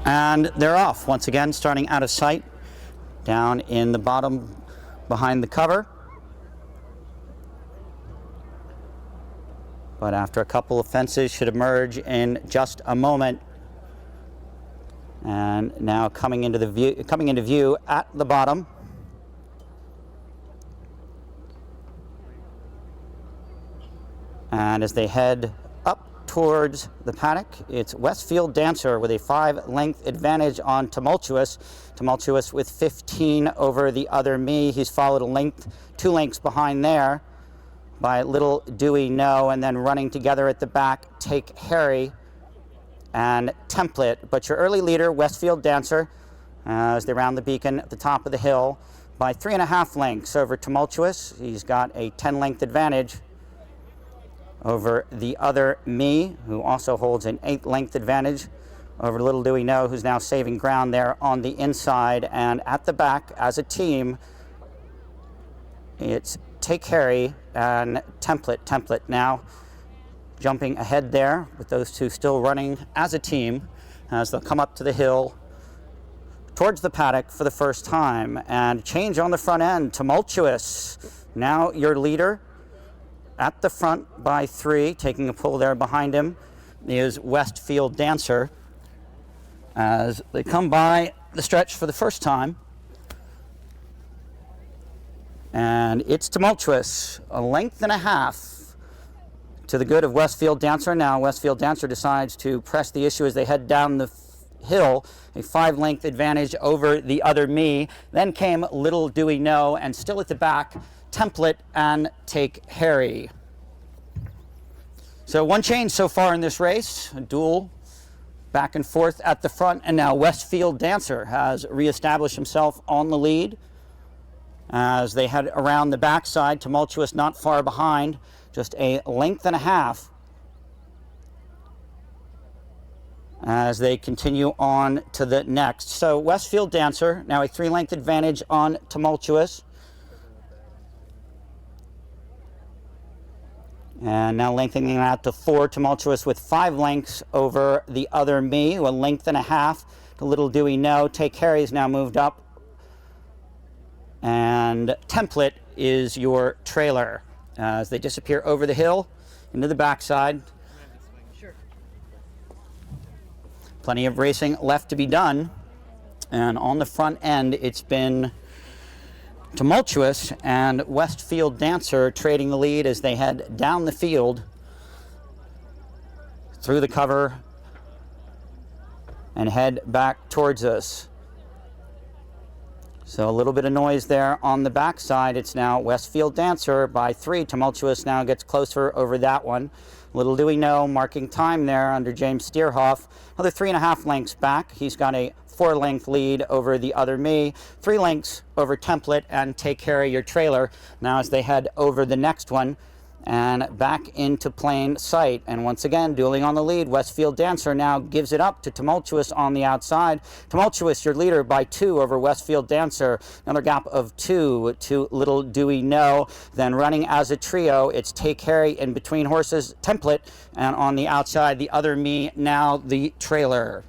And they're off once again, starting out of sight down in the bottom behind the cover. But after a couple of fences, should emerge in just a moment. And now coming into view at the bottom. And as they head up towards the paddock, it's Westfield Dancer with a 5-length advantage on Tumultuous. Tumultuous with 15 over the other Me. He's followed 2 lengths behind there by Little Dewey No, and then running together at the back, Take Harry and Template. But your early leader, Westfield Dancer, as they round the beacon at the top of the hill, by 3.5 lengths over Tumultuous. He's got a 10-length advantage over the other Me, who also holds an 8-length advantage over Little Dewey No, who's now saving ground there on the inside. And at the back, as a team, it's Take Harry and Template. Template now jumping ahead there, with those two still running as a team as they'll come up to the hill towards the paddock for the first time. And change on the front end. Tumultuous, now your leader at the front by 3, taking a pull there behind him is Westfield Dancer as they come by the stretch for the first time. And it's Tumultuous, 1.5 lengths to the good of Westfield Dancer. Now Westfield Dancer decides to press the issue as they head down the hill, a 5-length advantage over the other Me. Then came Little Dewey No, and still at the back, Template and Take Harry. So one change so far in this race, a duel back and forth at the front, and now Westfield Dancer has reestablished himself on the lead as they head around the backside. Tumultuous not far behind, just a 1.5 lengths as they continue on to the next. So Westfield Dancer now a 3-length advantage on Tumultuous. And now lengthening out to 4, Tumultuous with 5 lengths over the other Me, a 1.5 lengths to Little Dewey No. Take Harry's now moved up. And Template is your trailer as they disappear over the hill into the backside. Sure. Plenty of racing left to be done. And on the front end, it's been Tumultuous and Westfield Dancer trading the lead as they head down the field through the cover and head back towards us. So a little bit of noise there on the backside. It's now Westfield Dancer by 3. Tumultuous now gets closer over that one. Little Dewey No marking time there under James Steerhoff. Another 3.5 lengths back. He's got a 4-length lead over the other Me. 3 lengths over Template and Take Harry, your trailer. Now as they head over the next one and back into plain sight. And once again, dueling on the lead, Westfield Dancer now gives it up to Tumultuous on the outside. Tumultuous, your leader, by 2 over Westfield Dancer. Another gap of 2 to Little Dewey No. Then running as a trio, it's Take Harry in between horses, Template, and on the outside, the other Me, now the trailer.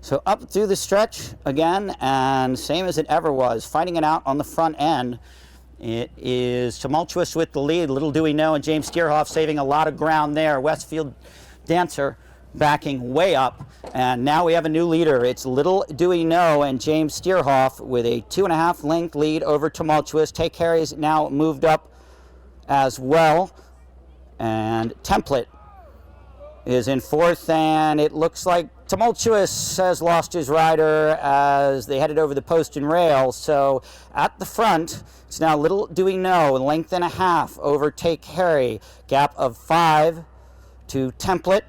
So up through the stretch again, and same as it ever was, fighting it out on the front end. It is Tumultuous with the lead. Little Dewey No and James Steerhoff saving a lot of ground there. Westfield Dancer backing way up. And now we have a new leader. It's Little Dewey No and James Steerhoff with a 2.5 length lead over Tumultuous. Take Harry's now moved up as well. And Template is in 4th, and it looks like Tumultuous has lost his rider as they headed over the post and rail. So at the front, it's now Little Dewey No, 1.5 lengths over Take Harry. Gap of 5 to Template,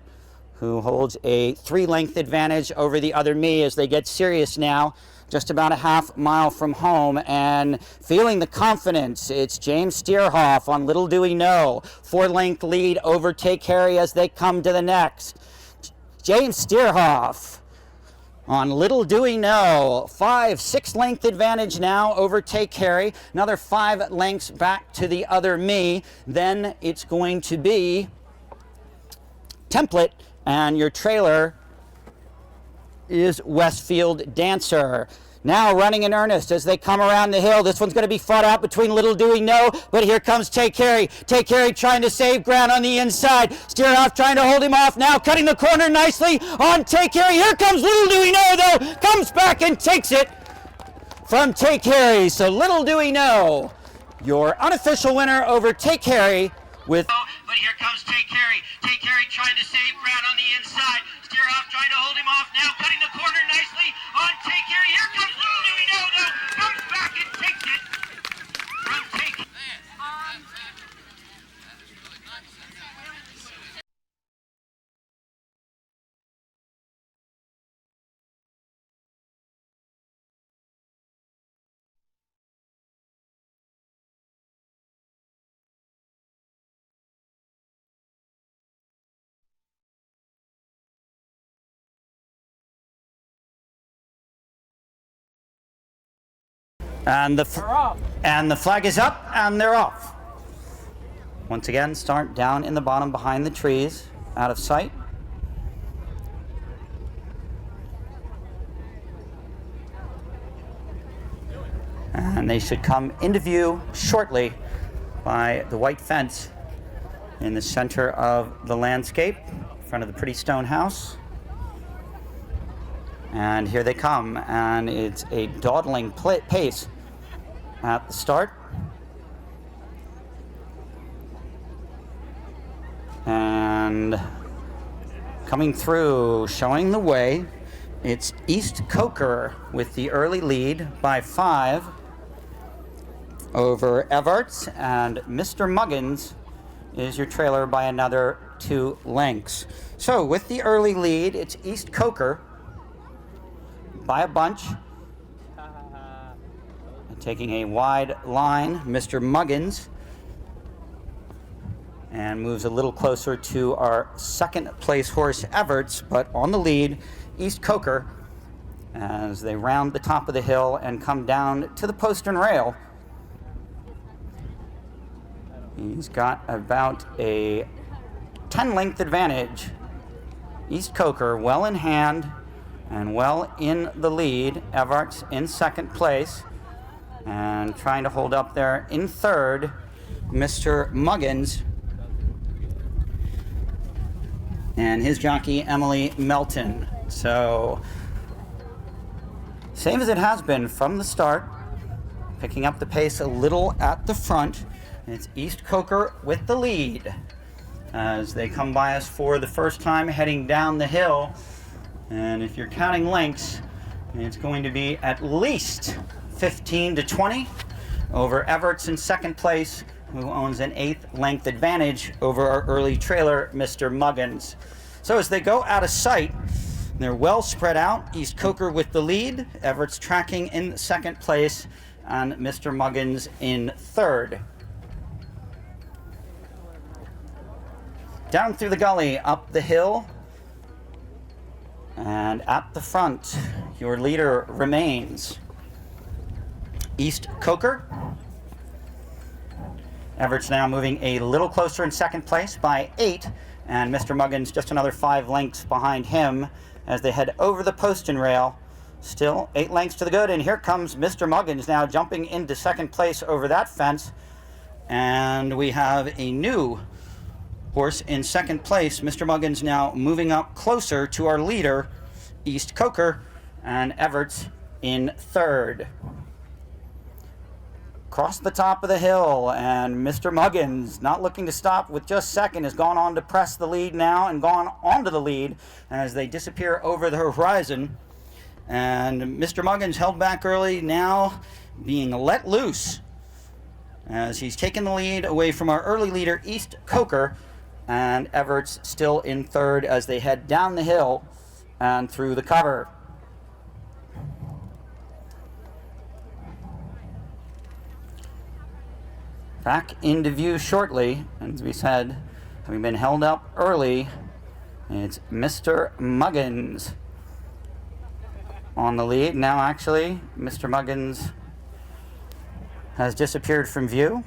who holds a 3-length advantage over the other Me as they get serious now. Just about a half mile from home, and feeling the confidence, it's James Steerhoff on Little Dewey No. 4-length lead over Take Harry as they come to the next. James Steerhoff on Little Dewey No. 6-length advantage now over Take Harry. Another 5 lengths back to the other Me. Then it's going to be Template and your trailer is Westfield Dancer. Now running in earnest as they come around the hill. This one's going to be fought out between Little Do We Know, but here comes Take Carey. Take Carey trying to save ground on the inside. Steerhoff trying to hold him off now, cutting the corner nicely on Take Carey. Here comes Little Do We Know, though. Comes back and takes it from Take Carey. So Little Do We Know, your unofficial winner over Take Carey with... But here comes Take Carey. Take Carey trying to save ground on the inside. Steerhoff trying to hold him off now, cutting the corner nicely on Take Carey. Here comes Little Do We Know, though. Comes back and takes it from Take Carey. And the flag is up, and they're off. Once again, start down in the bottom behind the trees, out of sight. And they should come into view shortly by the white fence in the center of the landscape, in front of the pretty stone house. And here they come, and it's a dawdling pace at the start. And coming through, showing the way, it's East Coker with the early lead by 5 over Everts, and Mr. Muggins is your trailer by another 2 lengths. So with the early lead, it's East Coker by a bunch. Taking a wide line, Mr. Muggins, and moves a little closer to our second place horse, Everts, but on the lead, East Coker, as they round the top of the hill and come down to the postern rail. He's got about a 10-length advantage. East Coker well in hand and well in the lead. Everts in second place. And trying to hold up there in third, Mr. Muggins and his jockey, Emily Melton. So, same as it has been from the start, picking up the pace a little at the front. And it's East Coker with the lead as they come by us for the first time heading down the hill. And if you're counting lengths, it's going to be at least 15 to 20 over Everts in second place, who owns an 8th length advantage over our early trailer, Mr. Muggins. So as they go out of sight, they're well spread out. East Coker with the lead, Everts tracking in second place, and Mr. Muggins in third. Down through the gully, up the hill, and at the front, your leader remains East Coker. Everts now moving a little closer in second place by 8, and Mr. Muggins just another 5 lengths behind him as they head over the postern rail. Still 8 lengths to the good, and here comes Mr. Muggins now jumping into second place over that fence. And we have a new horse in second place. Mr. Muggins now moving up closer to our leader, East Coker, and Everts in third. Across the top of the hill, and Mr. Muggins, not looking to stop with just second, has gone on to press the lead now and gone onto the lead as they disappear over the horizon. And Mr. Muggins held back early, now being let loose as he's taken the lead away from our early leader, East Coker, and Everts still in third as they head down the hill and through the cover. Back into view shortly, and as we said, having been held up early, it's Mr. Muggins on the lead. Now actually, Mr. Muggins has disappeared from view,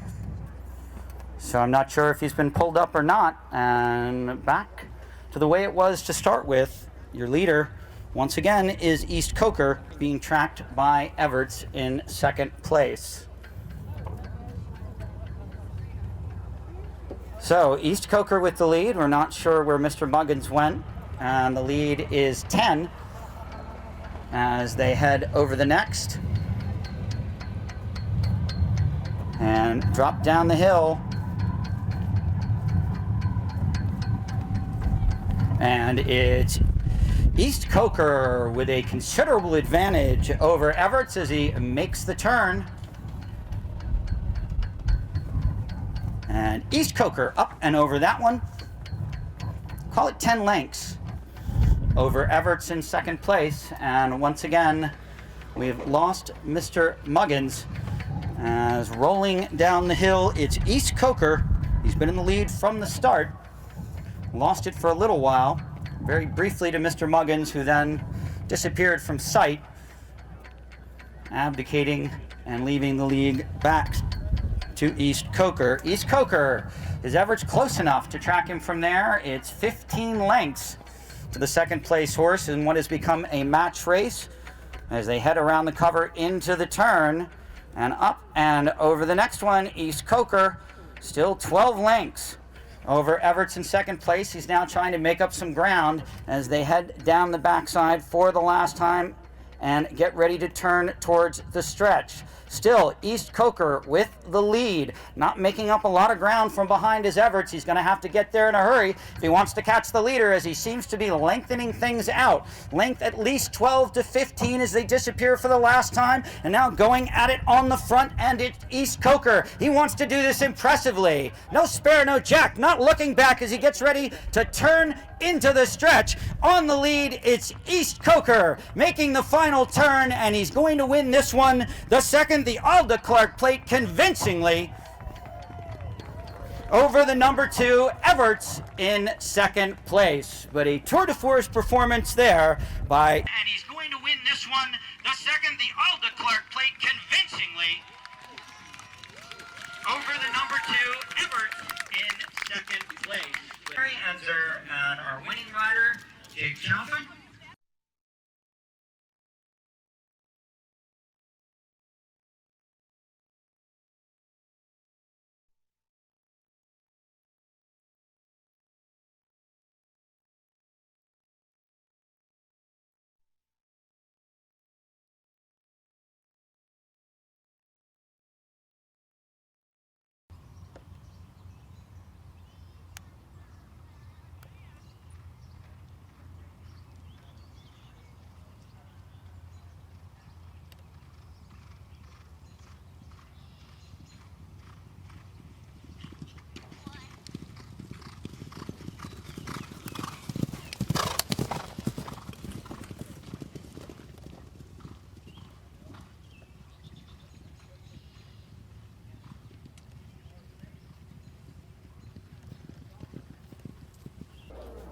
so I'm not sure if he's been pulled up or not. And back to the way it was to start with. Your leader, once again, is East Coker, being tracked by Everts in second place. So East Coker with the lead. We're not sure where Mr. Muggins went, and the lead is 10 as they head over the next and drop down the hill. And it's East Coker with a considerable advantage over Everts as he makes the turn. And East Coker up and over that one. Call it 10 lengths over Everts in second place. And once again, we've lost Mr. Muggins as rolling down the hill. It's East Coker. He's been in the lead from the start. Lost it for a little while, very briefly to Mr. Muggins, who then disappeared from sight, abdicating and leaving the lead back to East Coker. East Coker is Everts close enough to track him from there. It's 15 lengths to the second place horse in what has become a match race as they head around the cover into the turn and up and over the next one. East Coker still 12 lengths over Everts in second place. He's now trying to make up some ground as they head down the backside for the last time and get ready to turn towards the stretch. Still, East Coker with the lead, not making up a lot of ground from behind his Everts. He's going to have to get there in a hurry if he wants to catch the leader, as he seems to be lengthening things out. Length at least 12 to 15 as they disappear for the last time, and now going at it on the front end. It's East Coker. He wants to do this impressively. No spare, no jack, not looking back as he gets ready to turn into the stretch. On the lead, it's East Coker making the final turn, and he's going to win this one. The second, the Alda Clark plate, convincingly over the number 2, Everts, in second place. But a tour de force performance there by... And he's going to win this one. The second, the Alda Clark plate, convincingly over the number 2, Everts, in second place. Harry Enzer and our winning rider, Jake Chalfin.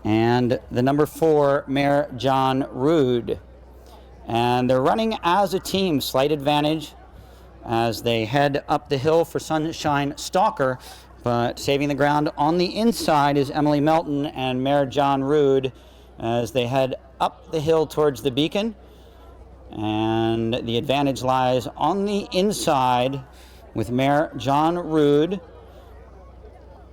And the number 4, Mayor John Rood. And they're running as a team, slight advantage as they head up the hill for Sunshine Stalker, but saving the ground on the inside is Emily Melton and Mayor John Rood as they head up the hill towards the beacon. And the advantage lies on the inside with Mayor John Rood,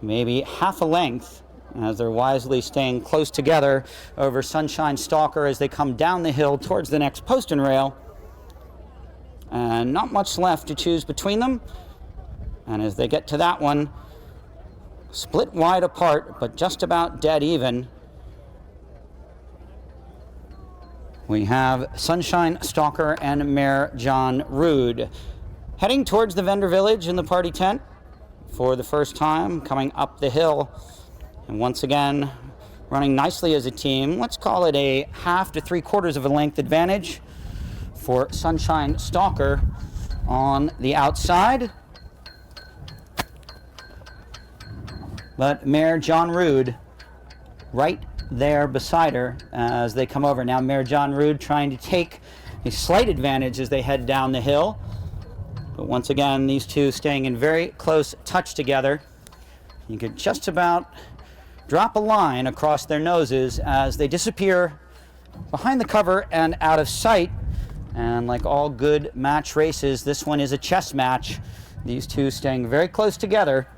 maybe half a length, as they're wisely staying close together over Sunshine Stalker as they come down the hill towards the next post and rail. And not much left to choose between them. And as they get to that one, split wide apart, but just about dead even, we have Sunshine Stalker and Mayor John Rood heading towards the vendor village in the party tent for the first time, coming up the hill. And once again, running nicely as a team. Let's call it a half to 3/4 of a length advantage for Sunshine Stalker on the outside. But Mayor John Rood right there beside her as they come over. Now Mayor John Rood trying to take a slight advantage as they head down the hill. But once again, these two staying in very close touch together. You could just about drop a line across their noses as they disappear behind the cover and out of sight. And like all good match races, this one is a chess match. These two staying very close together.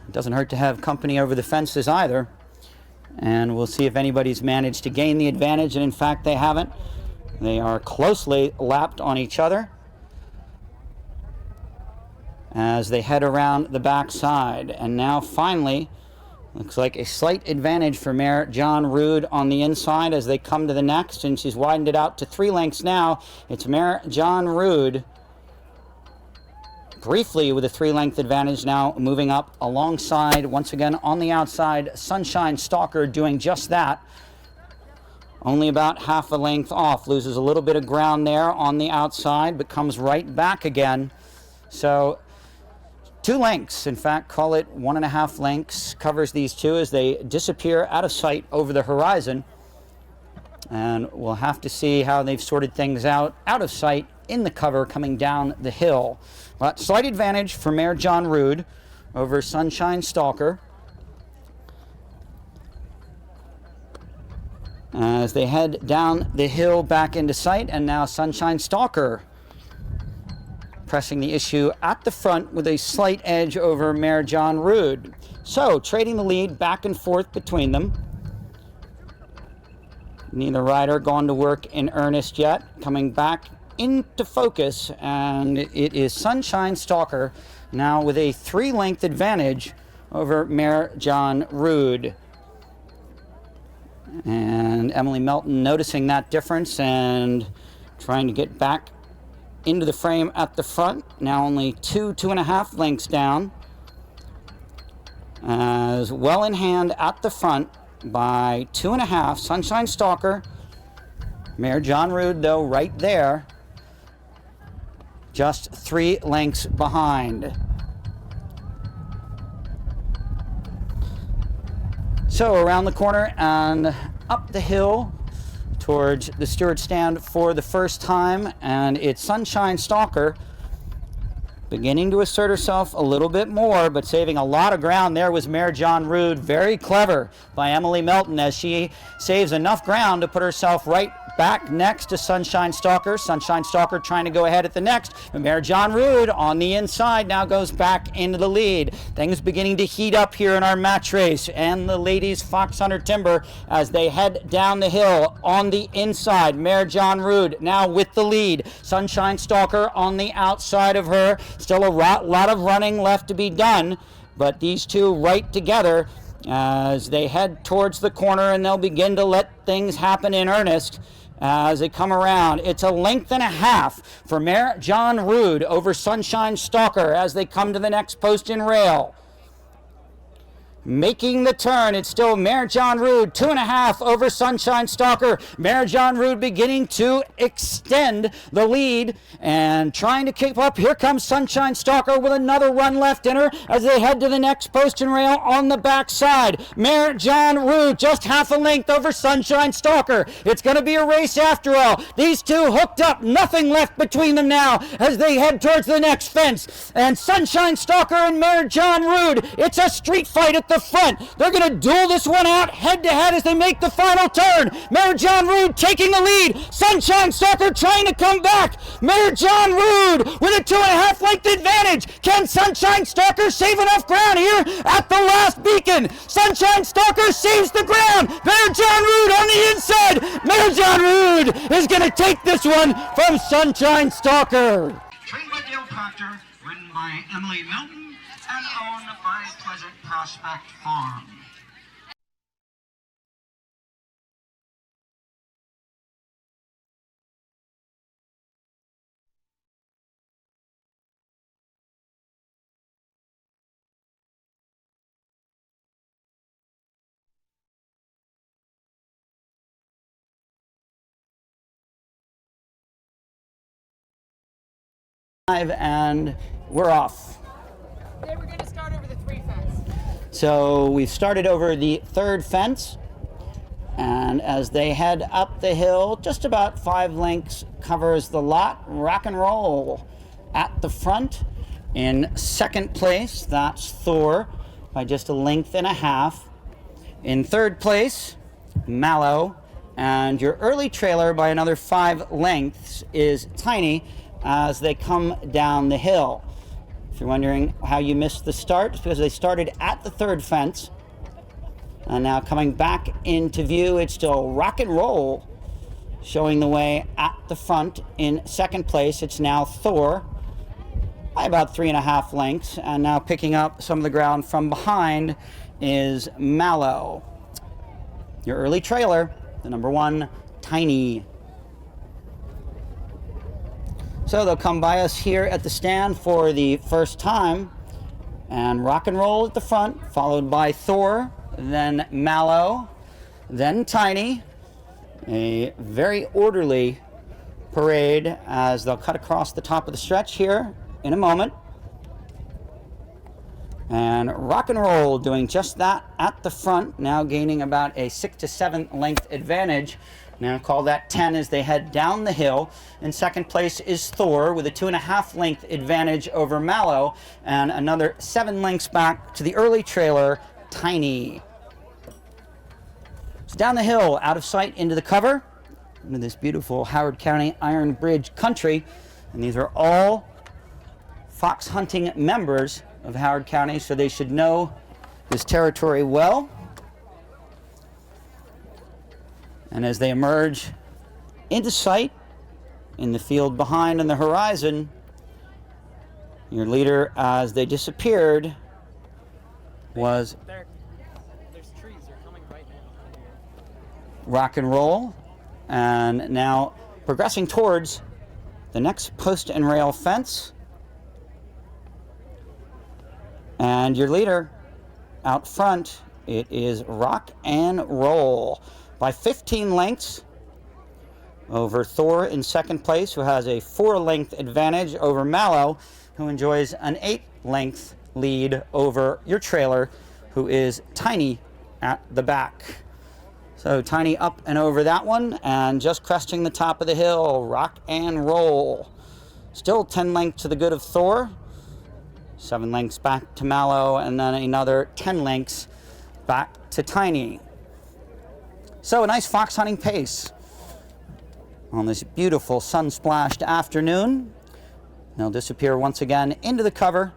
It doesn't hurt to have company over the fences either. And we'll see if anybody's managed to gain the advantage, and in fact they haven't. They are closely lapped on each other as they head around the backside. And now finally, looks like a slight advantage for mare John Rood on the inside as they come to the next, and she's widened it out to 3 lengths now. It's mare John Rood briefly with a 3-length advantage, now moving up alongside, once again on the outside, Sunshine Stalker doing just that. Only about half a length off, loses a little bit of ground there on the outside, but comes right back again. So 2 lengths, in fact, call it 1.5 lengths, covers these two as they disappear out of sight over the horizon. And we'll have to see how they've sorted things out of sight in the cover coming down the hill. But slight advantage for mare John Rood over Sunshine Stalker as they head down the hill back into sight. And now Sunshine Stalker pressing the issue at the front with a slight edge over mare John Rood. So trading the lead back and forth between them. Neither rider gone to work in earnest yet. Coming back into focus, and it is Sunshine Stalker now with a 3-length advantage over mare John Rood. And Emily Melton noticing that difference and trying to get back into the frame at the front. Now only 2.5 lengths down. As well in hand at the front by 2.5. Sunshine Stalker. Mare John Rood, though, right there. Just 3 lengths behind. So around the corner and up the hill towards the steward stand for the first time, and it's Sunshine Stalker beginning to assert herself a little bit more, but saving a lot of ground there was mare John Rood. Very clever by Emily Melton as she saves enough ground to put herself right back next to Sunshine Stalker. Sunshine Stalker trying to go ahead at the next, but mare John Rood on the inside now goes back into the lead. Things beginning to heat up here in our match race, and the ladies Fox Hunter Timber as they head down the hill on the inside. Mare John Rood now with the lead. Sunshine Stalker on the outside of her. Still a lot of running left to be done, but these two right together as they head towards the corner, and they'll begin to let things happen in earnest as they come around. It's 1.5 lengths for mare John Rood over Sunshine Stalker as they come to the next post in rail. Making the turn, it's still mare John Rood, 2.5 over Sunshine Stalker. Mare John Rood beginning to extend the lead and trying to keep up. Here comes Sunshine Stalker with another run left in her as they head to the next post and rail on the backside. Mare John Rood just 0.5 length over Sunshine Stalker. It's going to be a race after all. These two hooked up, nothing left between them now as they head towards the next fence. And Sunshine Stalker and mare John Rood, it's a street fight at the front. They're going to duel this one out head to head as they make the final turn. Mare John Rood taking the lead. Sunshine Stalker trying to come back. Mare John Rood with a 2.5 length advantage. Can Sunshine Stalker save enough ground here at the last beacon? Sunshine Stalker saves the ground. Mare John Rood on the inside. Mare John Rood is going to take this one from Sunshine Stalker. Trained by Dale Proctor, written by Emily Melton, and owned by Pleasant Prospect Farm. And we're off. They were going to start over the 3 fence. So we've started over the 3rd fence, and as they head up the hill, just about 5 lengths covers the lot. Rock and Roll at the front. In 2nd place, that's Thor. by just a length and a half. In third place, Mallow, and your early trailer by another 5 lengths is Tiny as they come down the hill. If you're wondering how you missed the start, it's because they started at the third fence. And now coming back into view, it's still Rock and Roll showing the way at the front. In second place, it's now Thor by about 3.5 lengths. And now picking up some of the ground from behind is Mallow. Your early trailer, the number 1, Tiny. So they'll come by us here at the stand for the first time. And Rock and Roll at the front, followed by Thor, then Mallow, then Tiny. A very orderly parade as they'll cut across the top of the stretch here in a moment. And Rock and Roll doing just that at the front, now gaining about a 6 to 7 length advantage. Now call that 10 as they head down the hill. In second place is Thor with a 2.5 length advantage over Mallow, and another 7 lengths back to the early trailer, Tiny. So down the hill, out of sight into the cover, into this beautiful Howard County Iron Bridge country. And these are all fox hunting members of Howard County, so they should know this territory well. And as they emerge into sight in the field behind on the horizon, your leader as they disappeared was There's trees, they're coming right now. Rock and Roll, and now progressing towards the next post and rail fence. And your leader out front, it is Rock and Roll by 15 lengths over Thor in second place, who has a 4-length advantage over Mallow, who enjoys an 8-length lead over your trailer, who is Tiny at the back. So Tiny up and over that one, and just cresting the top of the hill, Rock and Roll. Still 10 lengths to the good of Thor, 7 lengths back to Mallow, and then another 10 lengths back to Tiny. So a nice fox hunting pace on this beautiful sun-splashed afternoon. They'll disappear once again into the cover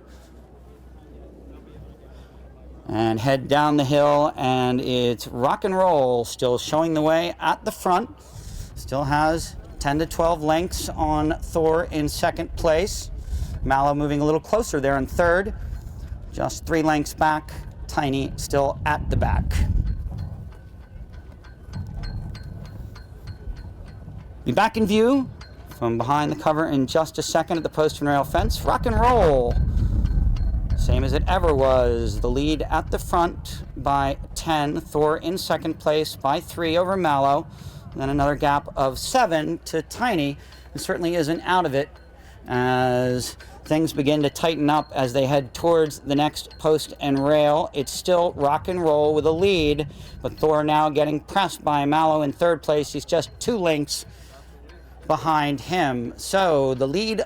and head down the hill, and it's Rock and Roll still showing the way at the front. Still has 10 to 12 lengths on Thor in second place. Mallow moving a little closer there in third. Just 3 lengths back. Tiny still at the back. Be back in view from behind the cover in just a second at the post and rail fence. Rock and Roll, same as it ever was. The lead at the front by 10. Thor in second place by 3 over Mallow. Then another gap of 7 to Tiny, who certainly isn't out of it as things begin to tighten up as they head towards the next post and rail. It's still Rock and Roll with a lead, but Thor now getting pressed by Mallow in third place. He's just 2 lengths behind him. So the lead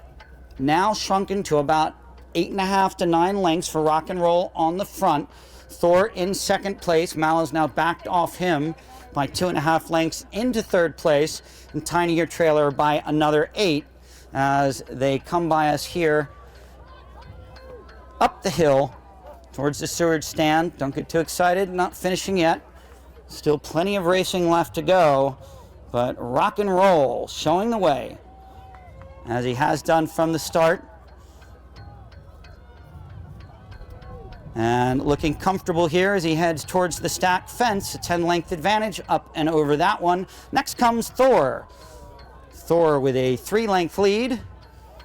now shrunken to about 8.5 to 9 lengths for Rock and Roll on the front. Thor in second place. Mallow's now backed off him by 2.5 lengths into third place, and Tiny, your trailer, by another 8 as they come by us here up the hill towards the sewage stand. Don't get too excited, not finishing yet. Still plenty of racing left to go, but Rock and Roll showing the way as he has done from the start. And looking comfortable here as he heads towards the stack fence. A 10-length advantage up and over that one. Next comes Thor. Thor with a 3-length lead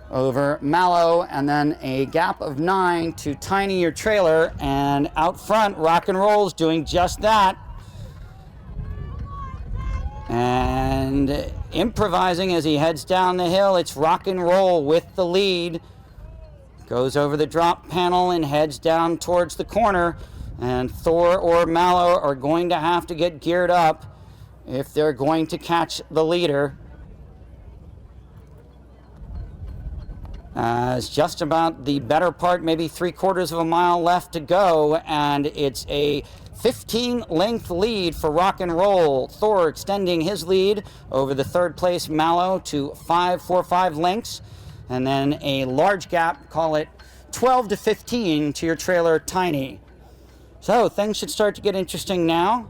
over Mallow, and then a gap of 9 to Tiny, your trailer. And out front, Rock and Roll's doing just that. And improvising as he heads down the hill, it's Rock and Roll with the lead. Goes over the drop panel and heads down towards the corner. And Thor or Mallow are going to have to get geared up if they're going to catch the leader. It's just about the better part, maybe 3/4 of a mile left to go, and it's a 15-length lead for Rock and Roll. Thor extending his lead over the third place Mallow to 5.45 lengths, and then a large gap, call it 12 to 15 to your trailer Tiny. So things should start to get interesting now,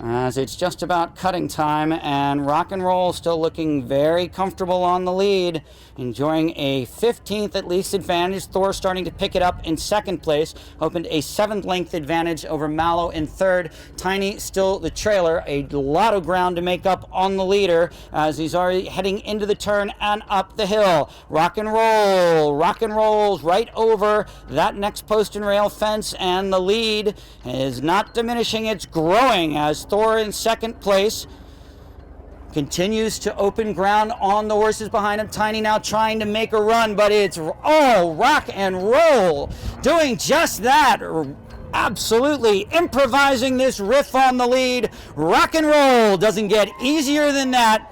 as it's just about cutting time, and Rock and Roll still looking very comfortable on the lead, enjoying a 15th at least advantage. Thor starting to pick it up in second place, opened a 7th length advantage over Mallow in third. Tiny still the trailer, a lot of ground to make up on the leader as he's already heading into the turn and up the hill. Rock and rolls right over that next post and rail fence, and the lead is not diminishing, it's growing as Thor in second place continues to open ground on the horses behind him. Tiny now trying to make a run, but it's all Rock and Roll doing just that. Absolutely improvising this riff on the lead. Rock and Roll doesn't get easier than that.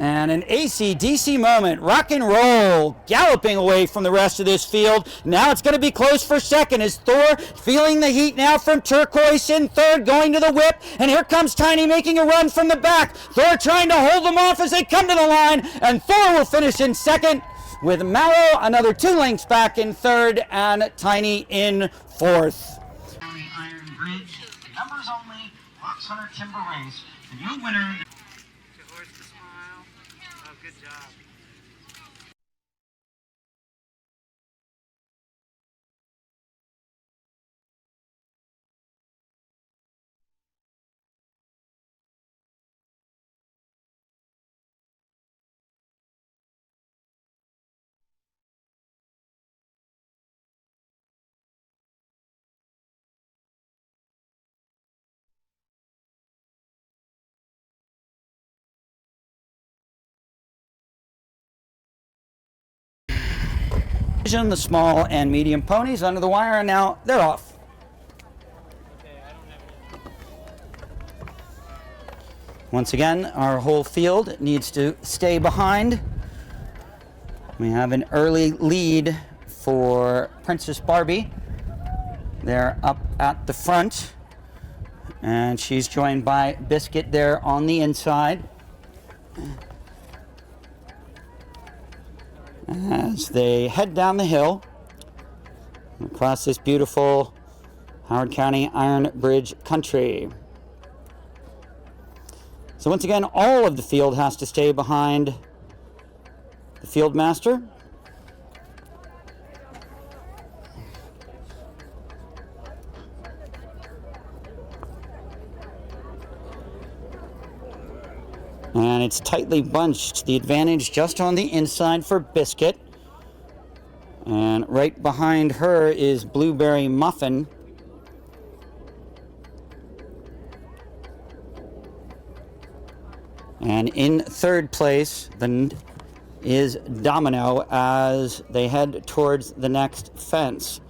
And an AC/DC moment. Rock and Roll galloping away from the rest of this field. Now it's going to be close for second as Thor feeling the heat now from Turquoise in third, going to the whip. And here comes Tiny making a run from the back. Thor trying to hold them off as they come to the line. And Thor will finish in second, with Mallow another 2 lengths back in third, and Tiny in fourth. Iron Bridge, numbers only, Fox Hunter Timber Race. The new winner. Good job. The small and medium ponies under the wire, and now they're off. Once again, our whole field needs to stay behind. We have an early lead for Princess Barbie. They're up at the front, and she's joined by Biscuit there on the inside. As they head down the hill across this beautiful Howard County Iron Bridge country. So once again, all of the field has to stay behind the field master. And it's tightly bunched. The advantage just on the inside for Biscuit. And right behind her is Blueberry Muffin. And in third place is Domino as they head towards the next fence.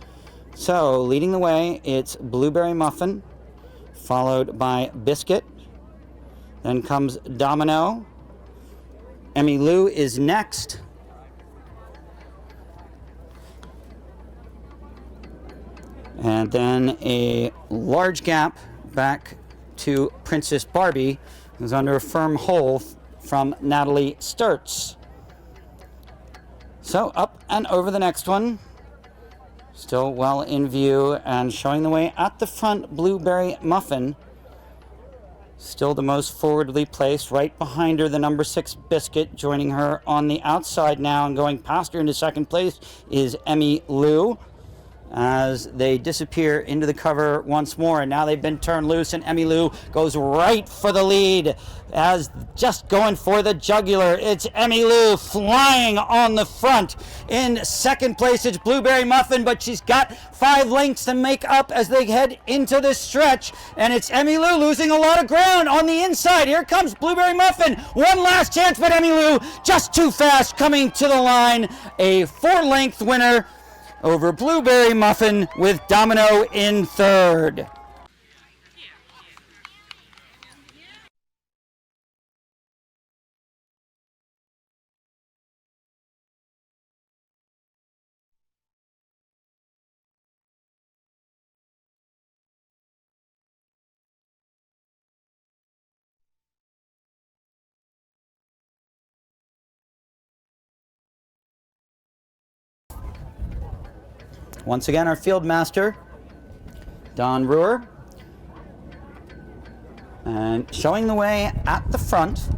So leading the way, it's Blueberry Muffin, followed by Biscuit. Then comes Domino. Emmy Lou is next. And then a large gap back to Princess Barbie, who's under a firm hold from Natalie Sturts. So up and over the next one. Still well in view and showing the way at the front, Blueberry Muffin. Still the most forwardly placed. Right behind her, the number 6 Biscuit. Joining her on the outside now and going past her into second place is Emmy Lou, as they disappear into the cover once more. And now they've been turned loose, and Emmy Lou goes right for the lead, as just going for the jugular. It's Emmy Lou flying on the front. In second place, it's Blueberry Muffin, but she's got 5 lengths to make up as they head into the stretch. And it's Emmy Lou losing a lot of ground on the inside. Here comes Blueberry Muffin. One last chance, but Emmy Lou just too fast coming to the line. A 4-length winner over Blueberry Muffin, with Domino in third. Once again, our field master, Don Brewer, and showing the way at the front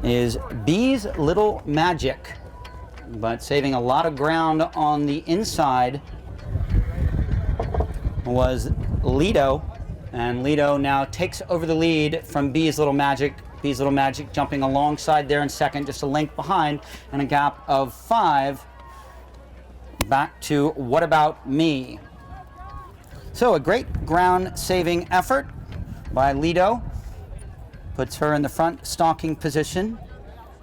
is Bee's Little Magic, but saving a lot of ground on the inside was Lido, and Lido now takes over the lead from Bee's Little Magic. Bee's Little Magic jumping alongside there in second, just a length behind, and a gap of 5 back to What About Me. So a great ground saving effort by Lido. Puts her in the front stalking position.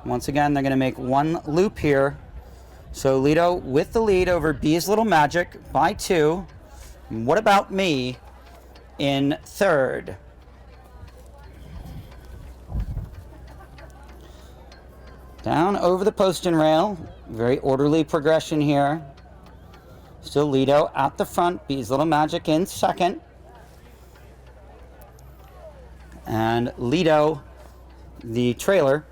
Once again, they're going to make one loop here. So Lido with the lead over Bee's Little Magic by 2. What About Me in third. Down over the post and rail. Very orderly progression here. Still Lido at the front. Bee's Little Magic in second. And Lido, the trailer,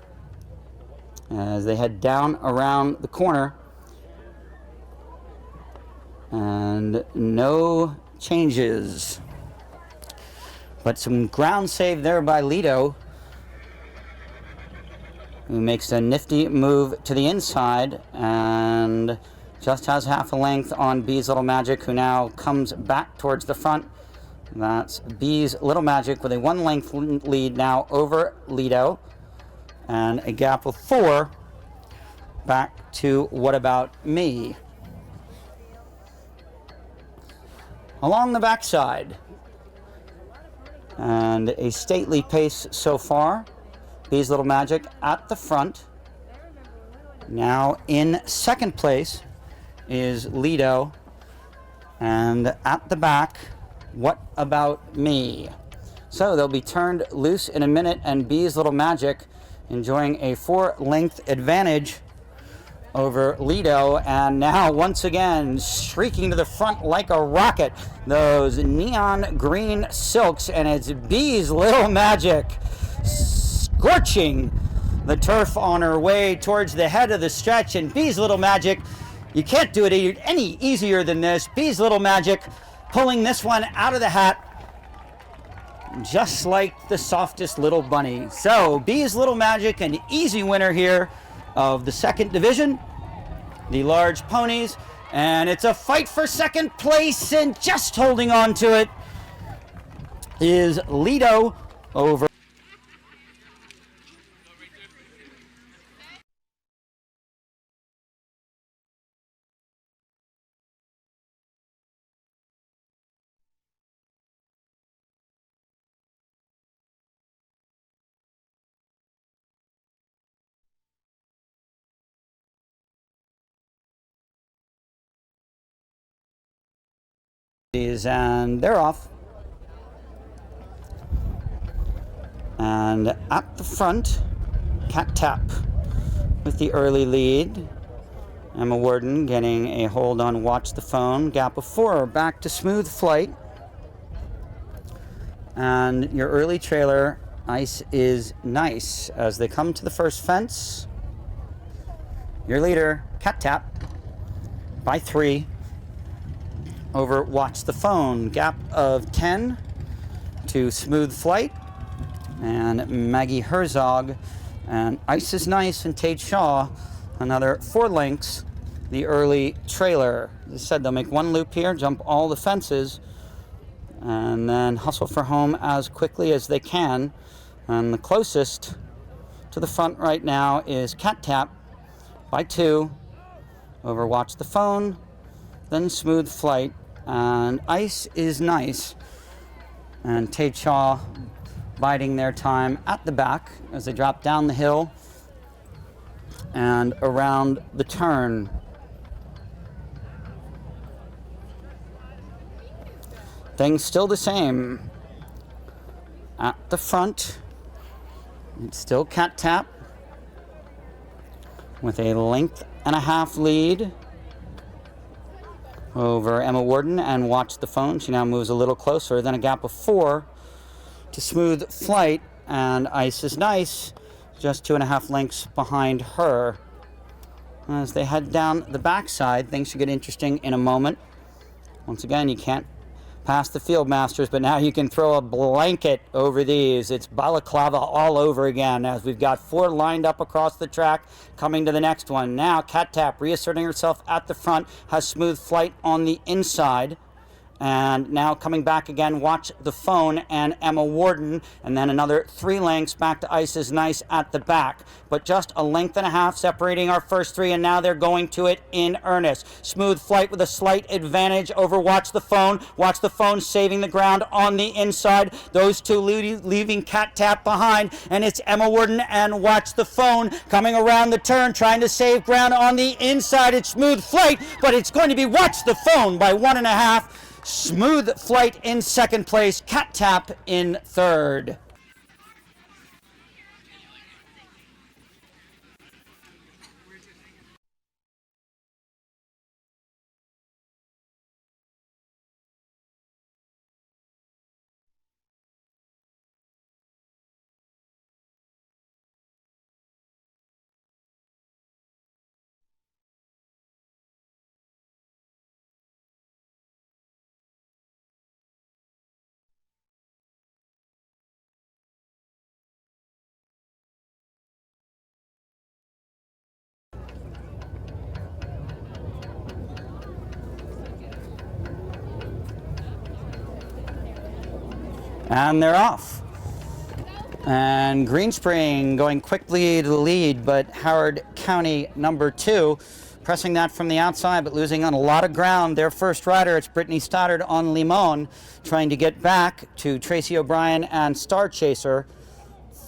as they head down around the corner. And no changes. But some ground save there by Lido, who makes a nifty move to the inside and just has half a length on Bee's Little Magic, who now comes back towards the front. That's Bee's Little Magic with a 1 length lead now over Lido, and a gap of 4 back to What About Me. Along the backside, and a stately pace so far. Bee's Little Magic at the front. Now in second place is Lido, and at the back, What About Me? So they'll be turned loose in a minute, and Bee's Little Magic enjoying a 4-length advantage over Lido, and now once again streaking to the front like a rocket, those neon green silks, and it's Bee's Little Magic scorching the turf on her way towards the head of the stretch. And Bee's Little Magic, you can't do it any easier than this. Bee's Little Magic pulling this one out of the hat just like the softest little bunny. So Bee's Little Magic, an easy winner here of the second division, the large ponies, and it's a fight for second place, and just holding on to it is Lido over and they're off. And at the front, Cattail with the early lead. Emma Warden getting a hold on Watch the Phone. Gap of 4 back to Smooth Flight. And your early trailer, Ice is Nice, as they come to the first fence. Your leader, Cattail, by 3. Over Watch the Phone, gap of 10 to Smooth Flight, and Maggie Herzog, and Ice is Nice and Tate Shaw, another 4 lengths, the early trailer. As I said, they'll make one loop here, jump all the fences, and then hustle for home as quickly as they can. And the closest to the front right now is Cattail by 2 over Watch the Phone, then Smooth Flight, and Ice is Nice, and Tate Shaw biding their time at the back as they drop down the hill and around the turn. Things still the same. At the front, it's still Cattail with a 1.5 length lead over Emma Warden and Watch the Phone. She now moves a little closer, then a gap of 4 to Smooth Flight, and Ice is Nice just 2.5 lengths behind her. As they head down the backside, things should get interesting in a moment. Once again, you can't pass the field masters, but now you can throw a blanket over these. It's balaclava all over again, as we've got 4 lined up across the track coming to the next one. Now Cattail reasserting herself at the front, has smooth flight on the inside. And now coming back again, Watch the Phone and Emma Warden, and then another 3 lengths back to Ice is Nice at the back. But just a length and a half separating our first 3, and now they're going to it in earnest. Smooth flight with a slight advantage over Watch the Phone. Watch the Phone saving the ground on the inside. Those 2 leaving Cattail behind, and it's Emma Warden and Watch the Phone coming around the turn, trying to save ground on the inside. It's smooth flight, but it's going to be Watch the Phone by 1.5. Smooth flight in second place, Cattail in third. And they're off. And Greenspring going quickly to the lead, but Howard County number 2 pressing that from the outside, but losing on a lot of ground. Their first rider, it's Brittany Stoddard on Limon, trying to get back to Tracy O'Brien and Star Chaser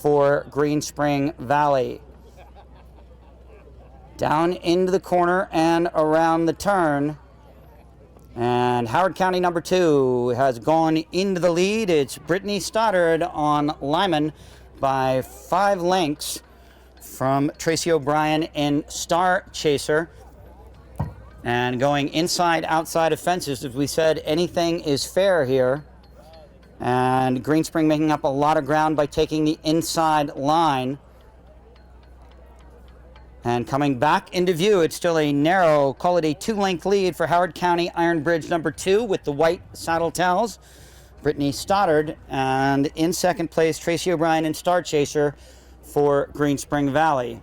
for Greenspring Valley. Down into the corner and around the turn. And Howard County number 2 has gone into the lead. It's Brittany Stoddard on Lyman by 5 lengths from Tracy O'Brien in Star Chaser. And going inside, outside of fences, as we said, anything is fair here. And Greenspring making up a lot of ground by taking the inside line. And coming back into view, it's still a narrow, call it a 2-length lead for Howard County Iron Bridge number 2 with the white saddle tails. Brittany Stoddard, and in second place, Tracy O'Brien and Star Chaser for Greenspring Valley.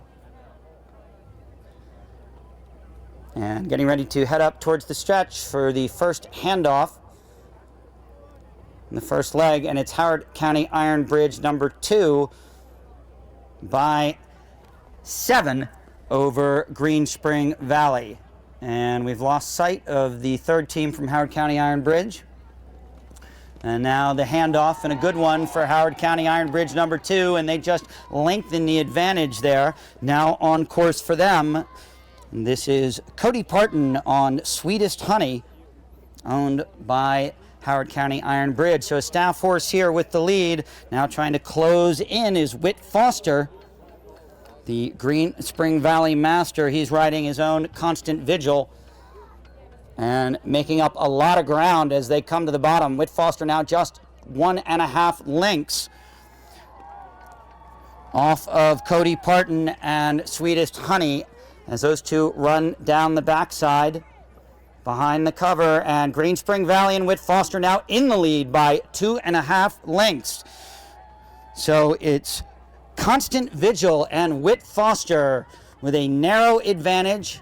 And getting ready to head up towards the stretch for the first handoff in the first leg, and it's Howard County Iron Bridge number 2 by 7 over Greenspring Valley. And we've lost sight of the third team from Howard County Iron Bridge. And now the handoff, and a good one for Howard County Iron Bridge number 2, and they just lengthen the advantage there. Now on course for them. And this is Cody Parton on Sweetest Honey, owned by Howard County Iron Bridge. So a staff horse here with the lead. Now trying to close in is Whit Foster, the Greenspring Valley master. He's riding his own Constant Vigil and making up a lot of ground as they come to the bottom. Whit Foster now just 1.5 lengths off of Cody Parton and Sweetest Honey as those 2 run down the backside behind the cover. And Greenspring Valley and Whit Foster now in the lead by 2.5 lengths. So it's Constant Vigil and Whit Foster with a narrow advantage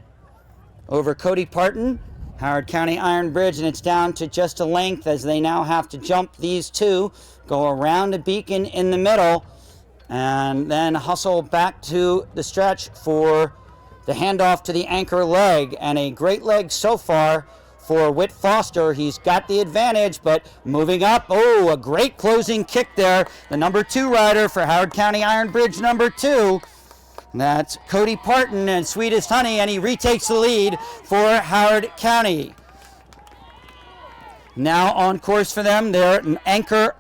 over Cody Parton, Howard County Iron Bridge, and it's down to just a length as they now have to jump these 2, go around a beacon in the middle, and then hustle back to the stretch for the handoff to the anchor leg. And a great leg so far for Whit Foster. He's got the advantage, but moving up. Oh, a great closing kick there. The number 2 rider for Howard County Iron Bridge number 2. That's Cody Parton and Sweetest Honey, and he retakes the lead for Howard County. Now on course for them, they're an anchor.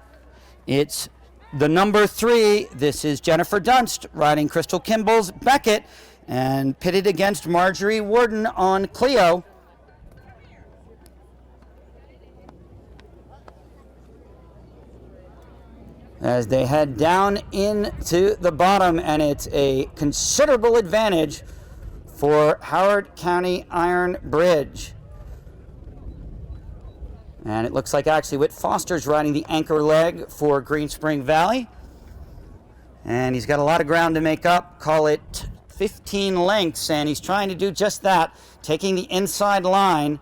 It's the number 3. This is Jennifer Dunst riding Crystal Kimball's Beckett and pitted against Marjorie Warden on Clio. As they head down into the bottom, and it's a considerable advantage for Howard County Iron Bridge. And it looks like actually Whit Foster's riding the anchor leg for Green Spring Valley. And he's got a lot of ground to make up, call it 15 lengths, and he's trying to do just that, taking the inside line,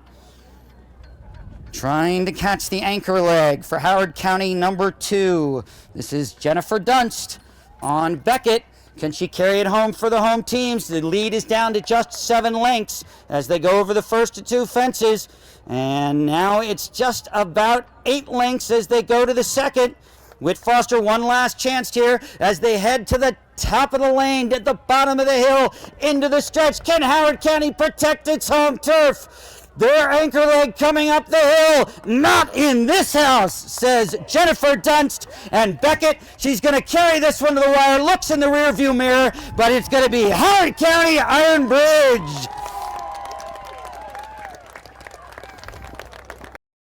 trying to catch the anchor leg for Howard County number 2. This is Jennifer Dunst on Beckett. Can she carry it home for the home teams? The lead is down to just 7 lengths as they go over the first 2 fences. And now it's just about 8 lengths as they go to the second. Whit Foster, one last chance here as they head to the top of the lane, at the bottom of the hill, into the stretch. Can Howard County protect its home turf? Their anchor leg coming up the hill. Not in this house, says Jennifer Dunst. And Beckett, she's going to carry this one to the wire. Looks in the rearview mirror, but it's going to be Howard County Iron Bridge.